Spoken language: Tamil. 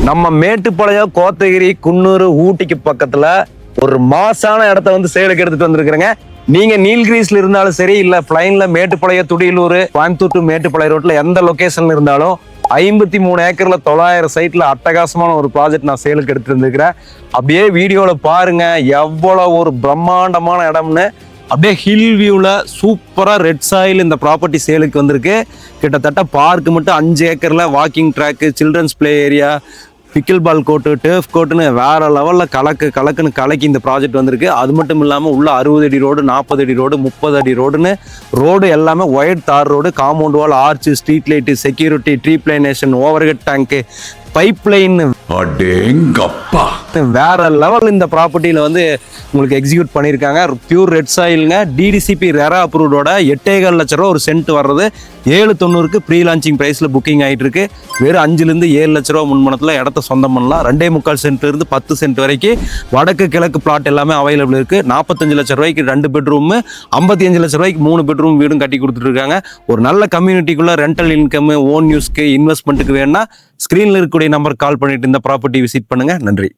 நம்ம மேட்டுப்பாளையம், கோத்தகிரி, குன்னூர், ஊட்டிக்கு பக்கத்துல ஒரு மாசான இடத்த வந்து சேலுக்கு எடுத்துட்டு வந்திருக்கிறேங்க. நீங்க நீல்கிரிஸ்ல இருந்தாலும் சரி, இல்ல பிளைன்ல மேட்டுப்பாளையம், துடியலூர், கோயம்புத்தூர் டு மேட்டுப்பாளையம் ரோட்ல எந்த லொகேஷன்ல இருந்தாலும் 53 ஏக்கர்ல 900 சைட்ல அட்டகாசமான ஒரு ப்ராஜெக்ட் நான் சேலுக்கு எடுத்துட்டு வந்திருக்கிறேன். அப்படியே வீடியோல பாருங்க எவ்வளவு ஒரு பிரம்மாண்டமான இடம்னு. அப்படியே ஹில் வியூல சூப்பரா ரெட் சாயில் இந்த ப்ராப்பர்ட்டி சேலுக்கு வந்திருக்கு. கிட்டத்தட்ட பார்க் மட்டும் 5 ஏக்கர்ல walking track, children's play area, pickleball court, turf கோர்ட்டுன்னு வேற லெவலில் கலக்குன்னு கலக்கி இந்த ப்ராஜெக்ட் வந்திருக்கு. அது மட்டும் இல்லாமல் உள்ள 60 அடி ரோடு, 40 அடி ரோடு, 30 அடி ரோடுன்னு ரோடு எல்லாமே ஒயிட் தார் road, compound wall, arch, street light, security, tree plantation, overhead tank, pipeline, வேற லெவல் இந்த ப்ராப்பர்ட்டியில வந்து உங்களுக்கு எக்ஸிக்யூட் பண்ணியிருக்காங்க. பியூர் ரெட் சாயிலுங்க. டிடிசிபி ரெரா அப்ரூவ்டோட 8.25 லட்ச ரூபா ஒரு சென்ட் வர்றது 790க்கு ப்ரீ லான்ச்சிங் பிரைஸ்ல புக்கிங் ஆயிட்டு இருக்கு. வெறும் 5லேருந்து 7 லட்ச ரூபா முன்மணத்துல இடத்த சொந்தம் பண்ணலாம். 2.25 சென்ட்ல இருந்து 10 சென்ட் வரைக்கும் வடக்கு கிழக்கு பிளாட் எல்லாமே அவைலபிள் இருக்கு. 45 லட்ச ரூபாய்க்கு 2 பெட்ரூம், 55 லட்ச ரூபாய்க்கு 3 பெட்ரூம் வீடும் கட்டி கொடுத்துட்டு இருக்காங்க. ஒரு நல்ல கம்யூனிட்டிக்குள்ள ரெண்டல் இன்கம், ஓன் யூஸ்க்கு, இன்வெஸ்ட்மெண்ட்டுக்கு வேணா ஸ்கிரீன்ல இருக்கக்கூடிய நம்பர் கால் பண்ணிட்டு இந்த ப்ராப்பர்ட்டி விசிட் பண்ணுங்க. நன்றி.